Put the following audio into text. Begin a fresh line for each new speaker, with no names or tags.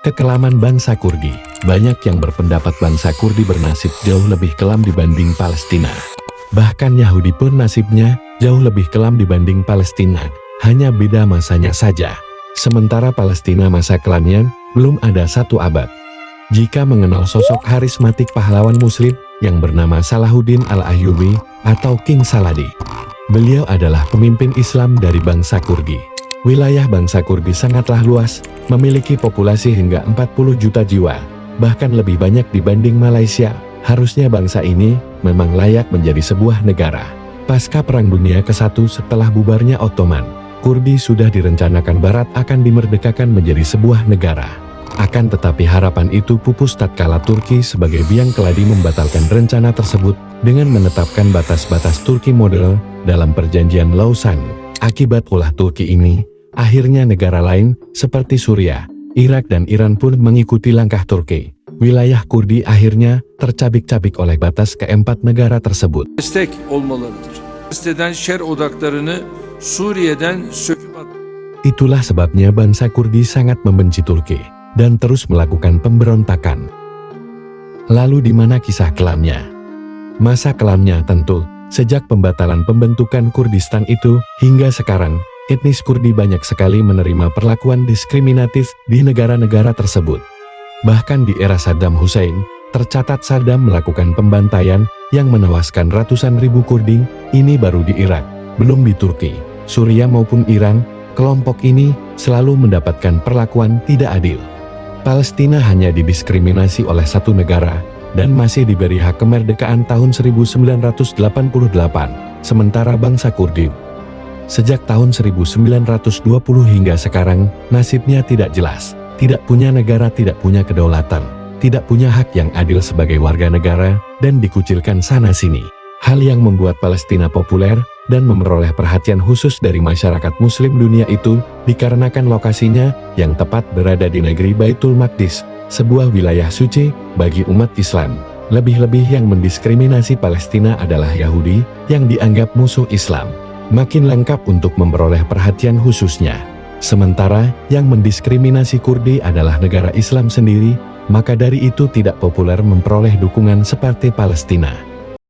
Kekelaman bangsa Kurdi. Banyak yang berpendapat bangsa Kurdi bernasib jauh lebih kelam dibanding Palestina. Bahkan Yahudi pun nasibnya jauh lebih kelam dibanding Palestina, hanya beda masanya saja. Sementara Palestina masa kelamnya belum ada 1 abad. Jika mengenal sosok karismatik pahlawan muslim yang bernama Salahuddin Al-Ayyubi atau King Saladi. Beliau adalah pemimpin Islam dari bangsa Kurdi. Wilayah bangsa Kurdi sangatlah luas, memiliki populasi hingga 40 juta jiwa, bahkan lebih banyak dibanding Malaysia. Harusnya bangsa ini memang layak menjadi sebuah negara. Pasca Perang Dunia ke-1 setelah bubarnya Ottoman, Kurdi sudah direncanakan Barat akan dimerdekakan menjadi sebuah negara. Akan tetapi harapan itu pupus tatkala Turki sebagai biang keladi membatalkan rencana tersebut dengan menetapkan batas-batas Turki model dalam perjanjian Lausanne. Akibat ulah Turki ini, akhirnya negara lain seperti Suriah, Irak dan Iran pun mengikuti langkah Turki. Wilayah Kurdi akhirnya tercabik-cabik oleh batas keempat negara tersebut.
Destek olmalıdır. Siteden şer odaklarını Suriye'den söküp at.
Itulah sebabnya bangsa Kurdi sangat membenci Turki dan terus melakukan pemberontakan. Lalu di mana kisah kelamnya? Masa kelamnya tentu sejak pembatalan pembentukan Kurdistan itu hingga sekarang, etnis Kurdi banyak sekali menerima perlakuan diskriminatif di negara-negara tersebut. Bahkan di era Saddam Hussein, tercatat Saddam melakukan pembantaian yang menewaskan ratusan ribu Kurdi. Ini baru di Irak, belum di Turki, Suriah maupun Iran. Kelompok ini selalu mendapatkan perlakuan tidak adil. Palestina hanya didiskriminasi oleh 1 negara dan masih diberi hak kemerdekaan tahun 1988, sementara bangsa Kurdi sejak tahun 1920 hingga sekarang nasibnya tidak jelas, tidak punya negara, tidak punya kedaulatan, tidak punya hak yang adil sebagai warga negara, dan dikucilkan sana-sini. Hal yang membuat Palestina populer dan memperoleh perhatian khusus dari masyarakat muslim dunia itu dikarenakan lokasinya yang tepat berada di negeri Baitul Maqdis, sebuah wilayah suci bagi umat Islam. Lebih-lebih yang mendiskriminasi Palestina adalah Yahudi yang dianggap musuh Islam. Makin lengkap untuk memperoleh perhatian khususnya. Sementara yang mendiskriminasi Kurdi adalah negara Islam sendiri, maka dari itu tidak populer memperoleh dukungan seperti Palestina.